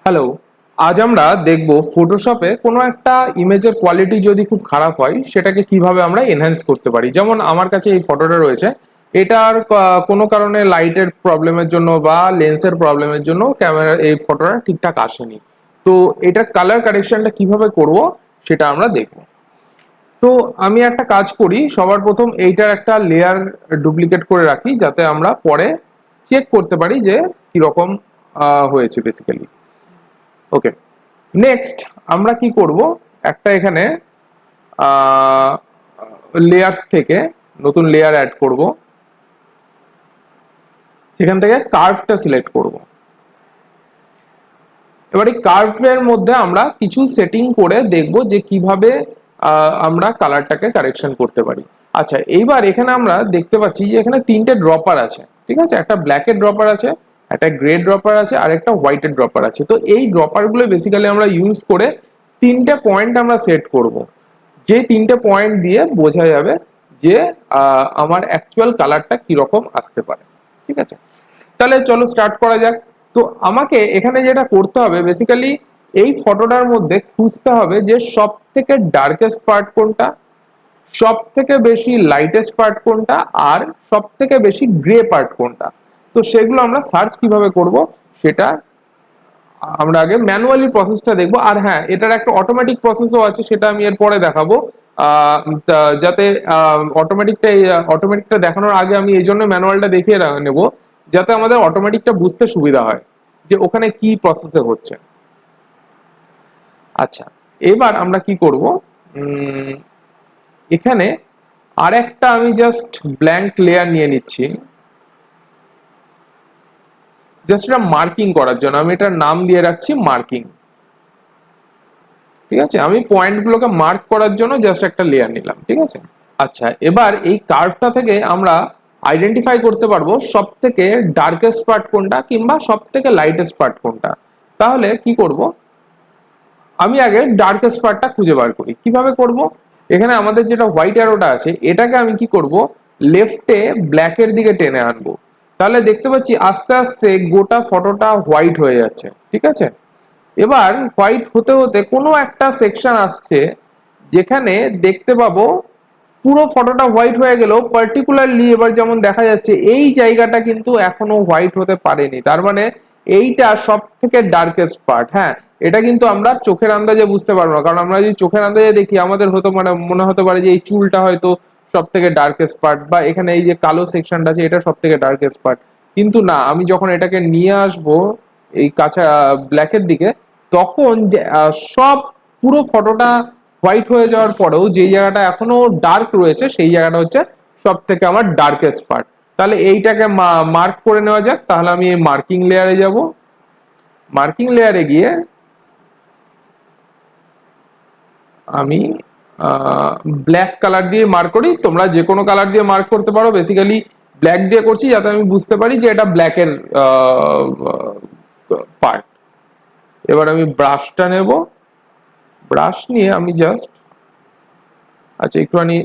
Hello, আজ আমরা দেখব ফটোশপে কোনো একটা ইমেজের কোয়ালিটি যদি খুব খারাপ হয় সেটাকে কিভাবে আমরা এনহ্যান্স করতে পারি। যেমন আমার কাছে এই ফটোটা রয়েছে, এটার কোনো কারণে লাইটের প্রবলেমের জন্য বা লেন্সের প্রবলেমের জন্য ক্যামেরা এই ফটোটা ঠিকঠাক আসেনি। তো এটার কালার কারেকশনটা কিভাবে করব সেটা আমরা দেখব। তো আমি একটা কাজ করি, সবার প্রথম এইটার একটা লেয়ার ডুপ্লিকেট করে রাখি যাতে আমরা পরে চেক করতে পারি যে কিরকম হয়েছে বেসিক্যালি। ওকে, নেক্সট আমরা কি করব, একটা এখানে লেয়ার্স থেকে নতুন লেয়ার অ্যাড করব, সেখান থেকে কার্ভটা সিলেক্ট করব। এবার এই কার্ভের মধ্যে আমরা কিছু সেটিং করে দেখব যে কিভাবে আমরা কালারটাকে কারেকশন করতে পারি। আচ্ছা, এইবার এখানে আমরা দেখতে পাচ্ছি যে এখানে তিনটে ড্রপার আছে, ঠিক আছে, একটা ব্ল্যাকের ড্রপার আছে, একটা গ্রে ড্রপার আছে, আর একটা হোয়াইটের ড্রপার আছে। তো এই ড্রপার গুলো বেসিক্যালি আমরা ইউজ করে তিনটে পয়েন্ট আমরা সেট করব, যে তিনটে পয়েন্ট দিয়ে বোঝা যাবে যে আমার অ্যাকচুয়াল কালারটা কিরকম আসতে পারে। ঠিক আছে, তাহলে চলো স্টার্ট করা যাক। তো আমাকে এখানে যেটা করতে হবে বেসিক্যালি, এই ফটোটার মধ্যে খুঁজতে হবে যে সব থেকে ডার্কেস্ট পার্ট কোনটা, সব থেকে বেশি লাইটেস্ট পার্ট কোনটা, আর সব থেকে বেশি গ্রে পার্ট কোনটা। তো সেগুলো আমরা সার্চ কিভাবে করব সেটা আমরা আগে ম্যানুয়ালি প্রসেসটা দেখবো। আর হ্যাঁ, এটার একটা অটোমেটিক প্রসেসও আছে, সেটা আমি এর পরে দেখাবো। যাতে অটোমেটিকটা দেখানোর আগে আমি এই জন্য ম্যানুয়ালটা দেখিয়ে নেব, যাতে আমাদের অটোমেটিকটা বুঝতে সুবিধা হয় যে ওখানে কি প্রসেসে হচ্ছে। আচ্ছা, এবার আমরা কি করব, এখানে আর একটা আমি জাস্ট ব্ল্যাঙ্ক লেয়ার নিয়ে নিচ্ছি, জাস্ট এটা মার্কিং করার জন্য। আমি এটার নাম দিয়ে রাখছি মার্কিং। ঠিক আছে, আমি পয়েন্টগুলোকে মার্ক করার জন্য জাস্ট একটা লেয়ার নিলাম। ঠিক আছে, আচ্ছা, এবার এই কার্ভটা থেকে আমরা আইডেন্টিফাই করতে পারবো সব থেকে ডার্কেস্ট পার্ট কোনটা কিংবা সব থেকে লাইটেস্ট পার্ট কোনটা। তাহলে কি করব, আমি আগে ডার্কেস্ট পার্টটা খুঁজে বার করি। কিভাবে করব, এখানে আমাদের যেটা হোয়াইট অ্যারোটা আছে এটাকে আমি কি করব, লেফটে ব্ল্যাকের দিকে টেনে আনবো। তাহলে দেখতে পাচ্ছি আস্তে আস্তে গোটা ফটোটা হোয়াইট হয়ে যাচ্ছে। ঠিক আছে, এবার হোয়াইট হতে হতে কোনো একটা সেকশন আসছে যেখানে দেখতে পাবো পুরো ফটোটা হোয়াইট হয়ে গেল, পার্টিকুলারলি এবার যেমন দেখা যাচ্ছে এই জায়গাটা কিন্তু এখনো হোয়াইট হতে পারেনি। তার মানে এইটা সব থেকে ডার্কেস্ট পার্ট। হ্যাঁ, এটা কিন্তু আমরা চোখের আন্দাজে বুঝতে পারবো না, কারণ আমরা যদি চোখের আন্দাজে দেখি আমাদের মনে হতে পারে যে এই চুলটা হয়তো সব থেকে ডার্কেস্ট পার্ট, বা এখানে এই যে কালো সেকশনটা আছে এটা সব থেকে ডার্কেস্ট পার্ট। কিন্তু না, আমি যখন এটাকে নিয়ে আসবো এই কাঁচা ব্ল্যাকের দিকে, তখন যে সব পুরো ফটোটা হোয়াইট হয়ে যাওয়ার পরেও যে জায়গাটা এখনো ডার্ক রয়েছে সেই জায়গাটা হচ্ছে সব থেকে আমার ডার্কেস্ট পার্ট। তাহলে এইটাকে মার্ক করে নেওয়া যাক। তাহলে আমি এই মার্কিং লেয়ারে যাব, মার্কিং লেয়ারে গিয়ে আমি ব্ল্যাক কালার দিয়ে মার্ক করি। তোমরা যে কোনো কালার দিয়ে মার্ক করতে পারো, বেসিক্যালি ব্ল্যাক দিয়ে করছি যাতে আমি বুঝতে পারি যে এটা ব্ল্যাকের পার্ট। এবার আমি ব্রাশটা নেব, ব্রাশ নিয়ে আমি জাস্ট, আচ্ছা একটুখানি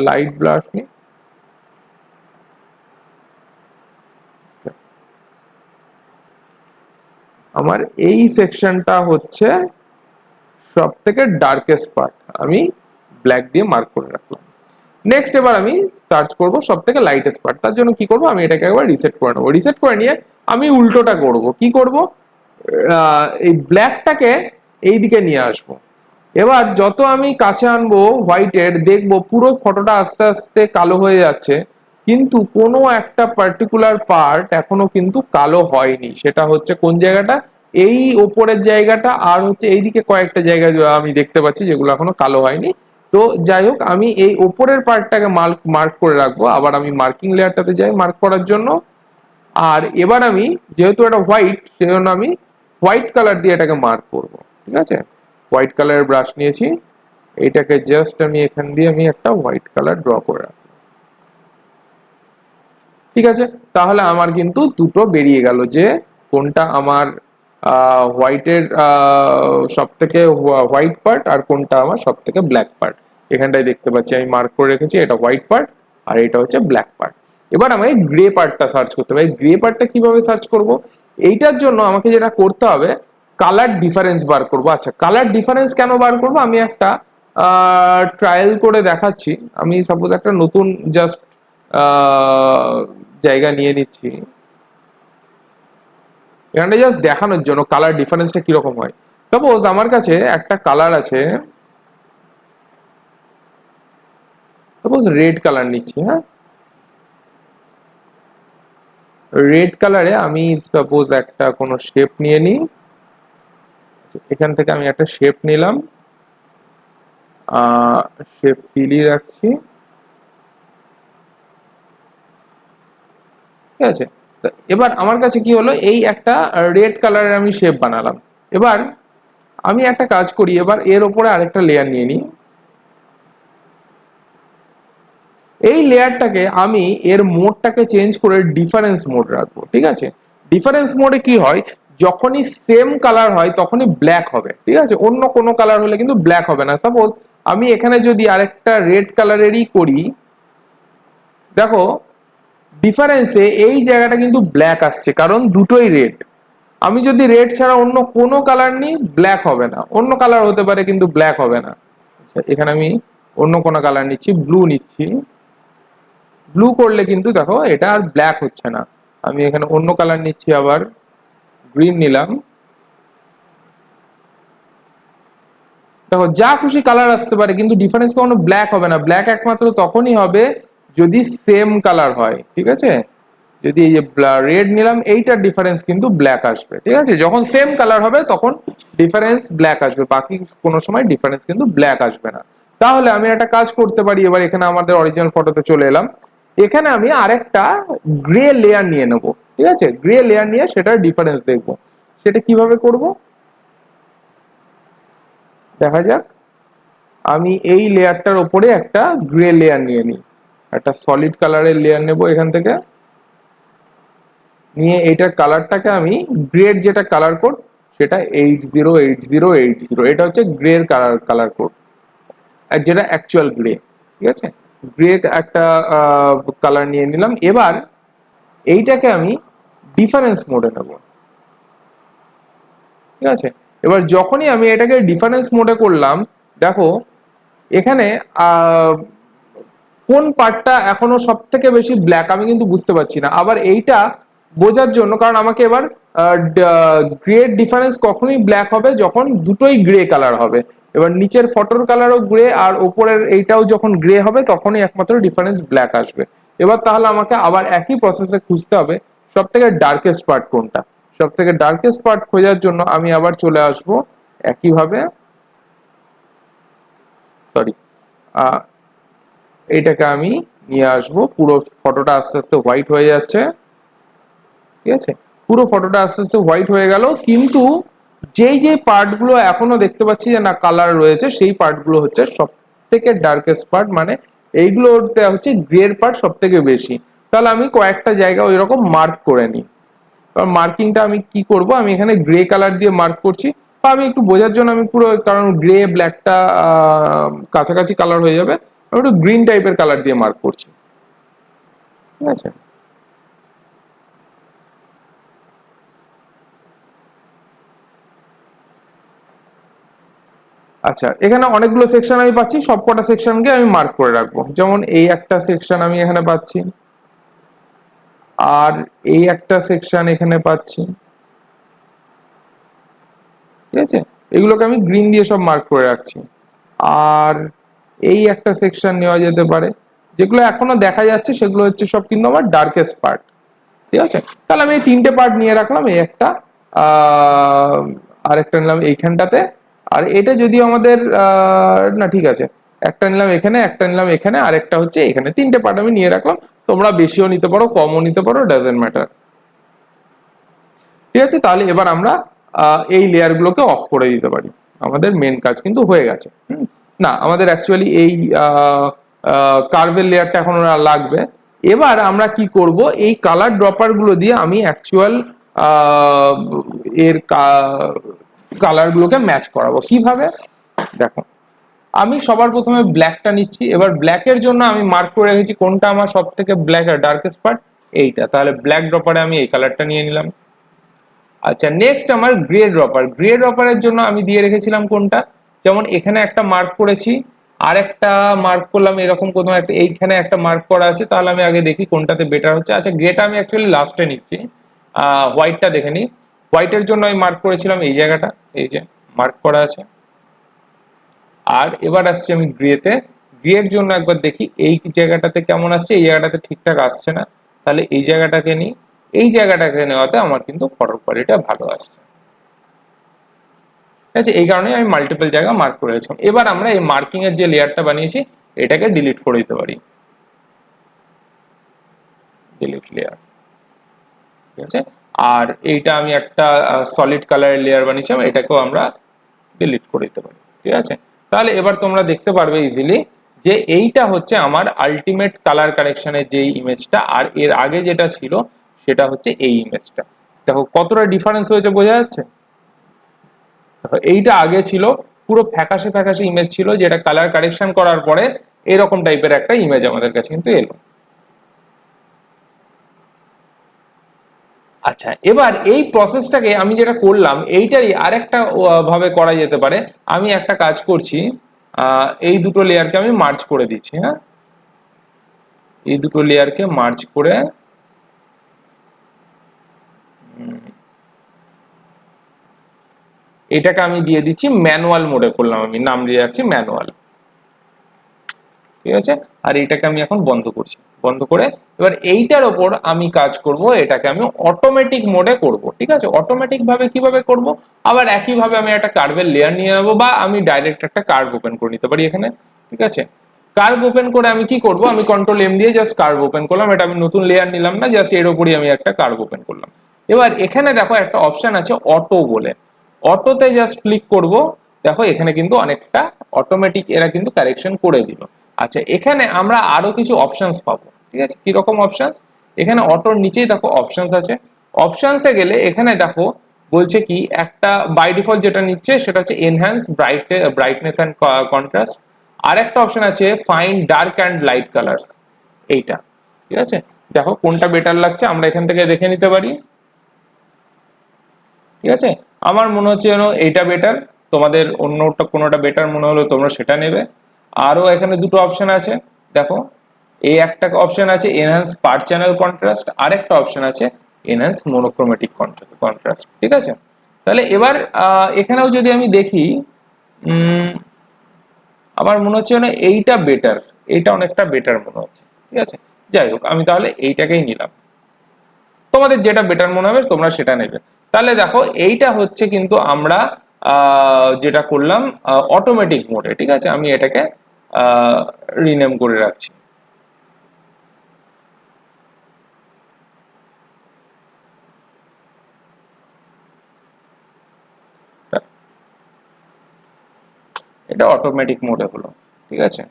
লাইট ব্রাশ নিই। আমার এই সেকশনটা হচ্ছে সব থেকে ডার্কেস্ট পার্ট, আমি ব্ল্যাক দিয়ে মার্ক করে রাখলাম। নেক্সট এবার আমি সার্চ করব সব থেকে লাইটেস্ট পার্ট। তার জন্য কি করব, আমি এটাকে একবার রিসেট করে নেবো। রিসেট করে নিয়ে আমি উল্টোটা করব। কি করব, এই ব্ল্যাকটাকে এই দিকে নিয়ে আসবো। এবার যত আমি কাছে আনবো হোয়াইটের, দেখবো পুরো ফটোটা আস্তে আস্তে কালো হয়ে যাচ্ছে, কিন্তু কোনো একটা পার্টিকুলার পার্ট এখনো কিন্তু কালো হয়নি। সেটা হচ্ছে কোন জায়গাটা, এই ওপরের জায়গাটা, আর হচ্ছে এইদিকে কয়েকটা জায়গা আমি দেখতে পাচ্ছি যেগুলো এখনো কালো হয়নি। তো যাই হোক, আমি এই ওপরের পার্টটাকে মার্ক করে রাখবো। আবার আমি মার্কিং লেয়ারটাতে যাই মার্ক করার জন্য। আর এবার আমি, যেহেতু এটা হোয়াইট, সেজন্য আমি হোয়াইট কালার দিয়ে এটাকে মার্ক করব। ঠিক আছে, হোয়াইট কালারের ব্রাশ নিয়েছি, এইটাকে জাস্ট আমি এখান দিয়ে আমি একটা হোয়াইট কালার ড্র করে রাখবো। ঠিক আছে, তাহলে আমার কিন্তু দুটো বেরিয়ে গেল যে কোনটা আমার হোয়াইটের সব থেকে হোয়াইট পার্ট আর কোনটা আমার সব থেকে ব্ল্যাক পার্ট। এখানটায় দেখতে পাচ্ছি আমি মার্ক করে রেখেছি, এটা হোয়াইট পার্ট আর এটা হচ্ছে ব্ল্যাক পার্ট। এবার আমাকে গ্রে পার্টটা সার্চ করতে হবে। গ্রে পার্টটা কিভাবে সার্চ করব, এইটার জন্য আমাকে যেটা করতে হবে, কালার ডিফারেন্স বার করব। আচ্ছা, কালার ডিফারেন্স কেন বার করব, আমি একটা ট্রায়াল করে দেখাচ্ছি। আমি সাপোজ একটা নতুন জাস্ট জায়গা নিয়ে নিচ্ছি, এখানে জাস্ট দেখানোর জন্য কালার ডিফারেন্সটা কিরকম হয়। সাপোজ আমার কাছে একটা কালার আছে, সাপোজ রেড কালার নিচ্ছি। হ্যাঁ, রেড কালারে আমি সাপোজ একটা কোনো শেপ নিয়ে নিই। এখান থেকে আমি একটা শেপ নিলাম, শেপ ফিলিয়ে রাখছি, ঠিক আছে। এবার আমার কাছে কি হলো, এই একটা রেড কালারের আমি শেপ বানালাম। এবার আমি একটা কাজ করি, এবার এর উপরে আরেকটা লেয়ার নিয়ে নিই। এই লেয়ারটাকে আমি এর মোডটাকে চেঞ্জ করে ডিফারেন্স মোড রাখবো, ঠিক আছে। ডিফারেন্স মোডে কি হয়, যখনই সেম কালার হয় তখনই ব্ল্যাক হবে, ঠিক আছে। অন্য কোনো কালার হলে কিন্তু ব্ল্যাক হবে না। সাপোজ আমি এখানে যদি আরেকটা রেড কালারেরই করি, দেখো ডিফারেন্সে এই জায়গাটা কিন্তু ব্ল্যাক আসছে, কারণ দুটোই রেড। আমি যদি রেড ছাড়া অন্য কোনো কালার নিই, ব্ল্যাক হবে না। অন্য কালার হতে পারে কিন্তু ব্ল্যাক হবে না। আচ্ছা, এখানে আমি অন্য কোনো কালার নিচ্ছি, ব্লু নিচ্ছি। ব্লু করলে কিন্তু দেখো এটা আর ব্ল্যাক হচ্ছে না। আমি এখানে অন্য কালার নিচ্ছি, আবার গ্রিন নিলাম। দেখো যা খুশি কালার আসতে পারে, কিন্তু ডিফারেন্স কখনো ব্ল্যাক হবে না। ব্ল্যাক একমাত্র তখনই হবে যদি সেম কালার হয়, ঠিক আছে। যদি এই যে রেড নিলাম, এইটার ডিফারেন্স কিন্তু ব্ল্যাক আসবে, ঠিক আছে। যখন সেম কালার হবে তখন ডিফারেন্স ব্ল্যাক আসবে, বাকি কোনো সময় ডিফারেন্স কিন্তু ব্ল্যাক আসবে না। তাহলে আমি একটা কাজ করতে পারি, এবার এখানে আমাদের অরিজিনাল ফটোতে চলে এলাম। এখানে আমি আরেকটা গ্রে লেয়ার নিয়ে নেব, ঠিক আছে। গ্রে লেয়ার নিয়ে সেটার ডিফারেন্স দেখবো। সেটা কিভাবে করব দেখা যাক। আমি এই লেয়ারটার উপরে একটা গ্রে লেয়ার নিয়ে নিই, একটা সলিড কালারের লেয়ার নেব এখান থেকে। নিয়ে এইটার কালারটাকে আমি গ্রেড, যেটা কালার কোড সেটা 808080, এটা হচ্ছে গ্রের কালার কোড, আর যেটা অ্যাকচুয়াল গ্রে, ঠিক আছে। গ্রে একটা কালার নিয়ে নিলাম। এবার এইটাকে আমি ডিফারেন্স মোডে নেব, ঠিক আছে। এবার যখনই আমি এটাকে ডিফারেন্স মোডে করলাম, দেখো এখানে কোন পার্টটা এখনো সব থেকে বেশি ব্ল্যাক আমি কিন্তু বুঝতে পারছি না। আবার এইটা বোঝার জন্য, কারণ আমাকে এবার গ্রে ডিফারেন্স কখনোই ব্ল্যাক হবে যখন দুটোই গ্রে কালার হবে। এবার নিচের ফটোর কালারও গ্রে আর ওপরের এইটাও যখন গ্রে হবে তখনই একমাত্র ডিফারেন্স ব্ল্যাক আসবে। এবার তাহলে আমাকে আবার একই প্রসেসে খুঁজতে হবে সব থেকে ডার্কেস্ট পার্ট কোনটা। সব থেকে ডার্কেস্ট পার্ট খোঁজার জন্য আমি আবার চলে আসবো একইভাবে, সরি, এইটাকে আমি নিয়ে আসবো। পুরো ফটোটা আস্তে আস্তে হোয়াইট হয়ে যাচ্ছে, ঠিক আছে। পুরো ফটোটা আস্তে আস্তে হোয়াইট হয়ে গেল, কিন্তু যেই যে পার্ট গুলো এখনো দেখতে পাচ্ছি যে না কালার রয়েছে, সেই পার্ট গুলো হচ্ছে সব থেকে ডার্কেস্ট পার্ট, মানে এইগুলোতে হচ্ছে গ্রের পার্ট সব থেকে বেশি। তাহলে আমি কয়েকটা জায়গা ওই রকম মার্ক করে নিই। কারণ মার্কিংটা আমি কি করব, আমি এখানে গ্রে কালার দিয়ে মার্ক করছি, বা আমি একটু বোঝার জন্য আমি পুরো, কারণ গ্রে ব্ল্যাকটা কাছাকাছি কালার হয়ে যাবে, আমি একটু গ্রিন টাইপের কালার দিয়ে মার্ক করছি, ঠিক আছে। আচ্ছা, এখানে অনেকগুলো সেকশন আমি পাচ্ছি, সবকটা সেকশনকে আমি মার্ক করে রাখবো। যেমন এই একটা সেকশন আমি এখানে পাচ্ছি, আর এই একটা সেকশন এখানে পাচ্ছি, ঠিক আছে। এগুলোকে আমি গ্রিন দিয়ে সব মার্ক করে রাখছি। আর এই একটা সেকশন নেওয়া যেতে পারে, যেগুলো এখনো দেখা যাচ্ছে সেগুলো হচ্ছে সব কিন্তু আমার ডার্কেস্ট পার্ট, ঠিক আছে। তাহলে আমি এই তিনটে পার্ট নিয়ে রাখলাম, এই একটা, আরেকটা নিলাম এইখানটাতে। আর এটা যদি আমাদের না ঠিক আছে, একটা নিলাম এখানে, একটা নিলাম এখানে, আর একটা হচ্ছে এখানে। তিনটে পার্ট আমি নিয়ে রাখলাম। তোমরা বেশিও নিতে পারো, কমও নিতে পারো, ডাজেন্ট ম্যাটার, ঠিক আছে। তাহলে এবার আমরা এই লেয়ার গুলোকে অফ করে দিতে পারি। আমাদের মেন কাজ কিন্তু হয়ে গেছে। না, আমাদের অ্যাকচুয়ালি এই কার্ভের লেয়ারটা এখন লাগবে। এবার আমরা কি করব, এই কালার ড্রপার গুলো দিয়ে আমি অ্যাকচুয়াল এর কালার গুলোকে ম্যাচ করাবো। কিভাবে দেখো, আমি সবার প্রথমে ব্ল্যাকটা নিচ্ছি। এবার ব্ল্যাকের জন্য আমি মার্ক করে রেখেছি কোনটা আমার সব থেকে ব্ল্যাক আর ডার্কেস্ট পার্ট, এইটা। তাহলে ব্ল্যাক ড্রপারে আমি এই কালারটা নিয়ে নিলাম। আচ্ছা, নেক্সট আমার গ্রে ড্রপার। গ্রে ড্রপারের জন্য আমি দিয়ে রেখেছিলাম কোনটা, যেমন এখানে একটা মার্ক করেছি, আর একটা মার্ক করলাম এরকম কোনো একটা, এইখানে একটা মার্ক করা আছে। তাহলে আমি আগে দেখি কোনটাতে বেটার হচ্ছে। আচ্ছা, গ্রেটা আমি অ্যাকচুয়ালি লাস্টে নিচ্ছি, হোয়াইটটা দেখে নিই। হোয়াইটের জন্য আমি মার্ক করেছিলাম এই জায়গাটা, এই যে মার্ক করা আছে। আর এবার আসছি আমি গ্রেতে। গ্রের জন্য একবার দেখি এই জায়গাটাতে কেমন আসছে, এই জায়গাটাতে ঠিকঠাক আসছে না, তাহলে এই জায়গাটাকে নিই। এই জায়গাটাকে নেওয়াতে আমার কিন্তু ফটো কোয়ালিটিটা ভালো আসছে। ঠিক আছে, এই কারণে আমি মাল্টিপল জায়গা মার্ক করে রেখেছিলাম। এবার আমরা এই মার্কিং এর যে লেয়ারটা বানিয়েছি এটাকে ডিলিট করে দিতে পারি, ডিলিট লেয়ার। ঠিক আছে, আর এইটা আমি একটা সলিড কালারের লেয়ার বানিয়েছিলাম, এটাকেও আমরা ডিলিট করে দিতে পারি। ঠিক আছে, তাহলে এবার তোমরা দেখতে পারবে ইজিলি যে এইটা হচ্ছে আমার আলটিমেট কালার কারেকশনের যে ইমেজটা, আর এর আগে যেটা ছিল সেটা হচ্ছে এই ইমেজটা। দেখো কতটা ডিফারেন্স হয়েছে, বোঝা যাচ্ছে? এইটা আগে ছিল পুরো ফ্যাকাশে ফ্যাকাশে ইমেজ ছিল, যেটা কালার কারেকশন করার পরে এরকম টাইপের একটা ইমেজ আমাদের কাছে কিন্তু এলো। আচ্ছা, এবার এই প্রসেসটাকে আমি যেটা করলাম এইটারই আরেকটা ভাবে করা যেতে পারে। আমি একটা কাজ করছি, এই দুটো লেয়ারকে আমি মার্জ করে দিচ্ছি। হ্যাঁ, এই দুটো লেয়ারকে মার্জ করে এটাকে আমি দিয়ে দিচ্ছি ম্যানুয়াল মোডে করলাম, আমি নাম দিয়ে রাখছি ম্যানুয়াল। ঠিক আছে, আর এইটাকে আমি এখন বন্ধ করছি। বন্ধ করে এবার এইটার ওপর আমি কাজ করব, এটাকে আমি অটোমেটিক মোডে করব। ঠিক আছে, অটোমেটিক ভাবে কিভাবে করব, আবার একই ভাবে আমি একটা কার্ভের লেয়ার নিয়ে নেবো, বা আমি ডাইরেক্ট একটা কার্ভ ওপেন করে নিতে পারি এখানে। ঠিক আছে, কার্ভ ওপেন করে আমি কি করব, আমি কন্ট্রোল এম দিয়ে জাস্ট কার্ভ ওপেন করলাম। এটা আমি নতুন লেয়ার নিলাম না, জাস্ট এর উপরই আমি একটা কার্ভ ওপেন করলাম। এবার এখানে দেখো একটা অপশন আছে অটো বলে, অটোতে জাস্ট ক্লিক করব। দেখো এখানে কিন্তু অনেকটা অটোমেটিক এরা কিন্তু কারেকশন করে দিল। আচ্ছা, এখানে আমরা আরো কিছু অপশনস পাবো। ঠিক আছে, কি রকম অপশনস? এখানে অটোর নিচেই দেখো অপশনস আছে। অপশনসে গেলে এখানে দেখো বলছে কি, একটা বাই ডিফল্ট যেটা নিচ্ছে সেটা হচ্ছে এনহ্যান্স ব্রাইটনেস এন্ড কন্ট্রাস্ট। আর একটা অপশন আছে find dark and light colours, এইটা। ঠিক আছে, দেখো কোনটা বেটার লাগছে আমরা এখান থেকে দেখে নিতে পারি। ঠিক আছে, আমার মনে হচ্ছে যেন এইটা বেটার, তোমাদের অন্যটা কোনোটা বেটার মনে হলো তোমরা সেটা নেবে। আরো এখানে দুটো অপশন আছে, দেখো এই একটা অপশন আছে এনহ্যান্স পার চ্যানেল কন্ট্রাস্ট, আর একটা অপশন আছে এনহ্যান্স মোনোক্রোমেটিক কন্ট্রাস্ট। ঠিক আছে, তাহলে এবার এখানেও যদি আমি দেখি, আমার মনে হচ্ছে যেন এইটা বেটার, এইটা অনেকটা বেটার মনে হচ্ছে। ঠিক আছে, যাই হোক আমি তাহলে এইটাকেই নিলাম। তোমাদের যেটা বেটার মনে হবে তোমরা সেটা নেবে। তাহলে দেখো এইটা হচ্ছে কিন্তু আমরা যেটা করলাম অটোমেটিক মোডে। ঠিক আছে, আমি এটাকে রিনেম করে রাখছি। এটা অটোমেটিক মোডে হলো। ঠিক আছে,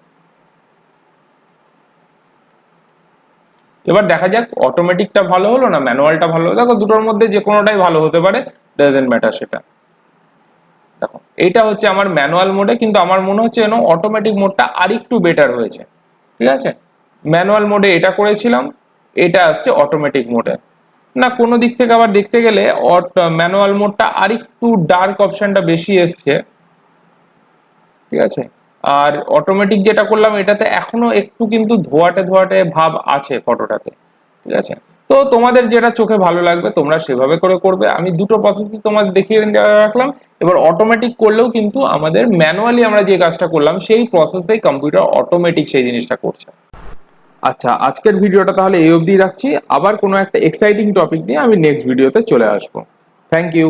এবার দেখা যাক অটোমেটিকটা ভালো হলো না ম্যানুয়ালটা ভালো হলো। দেখো দুটোর মধ্যে যে কোনোটাই ভালো হতে পারে, ডাজন্ট ম্যাটার সেটা। দেখো এইটা হচ্ছে আমার ম্যানুয়াল মোডে, কিন্তু আমার মনে হচ্ছে যেন অটোমেটিক মোডটা আরেকটু বেটার হয়েছে। ঠিক আছে, ম্যানুয়াল মোডে এটা করেছিলাম, এটা আসছে অটোমেটিক মোডে। না, কোনো দিক থেকে আবার দেখতে গেলে ম্যানুয়াল মোডটা আরেকটু ডার্ক অপশনটা বেশি এসছে। ঠিক আছে, আর অটোমেটিক যেটা করলাম এটাতে এখনো একটু কিন্তু ধোয়াটে ধোয়াটে ভাব আছে ফটোটাতে। ঠিক আছে, তো তোমাদের যেটা চোখে ভালো লাগবে তোমরা সেভাবে করে করবে। আমি দুটো প্রসেসই তোমাদের দেখিয়ে রাখলাম। এবার অটোমেটিক করলেও কিন্তু আমাদের ম্যানুয়ালি আমরা যে কাজটা করলাম সেই প্রসেসেই কম্পিউটার অটোমেটিক সেই জিনিসটা করছে। আচ্ছা, আজকের ভিডিওটা তাহলে এই অবধি রাখছি। আবার কোনো একটা এক্সাইটিং টপিক নিয়ে আমি নেক্সট ভিডিওতে চলে আসবো। Thank you.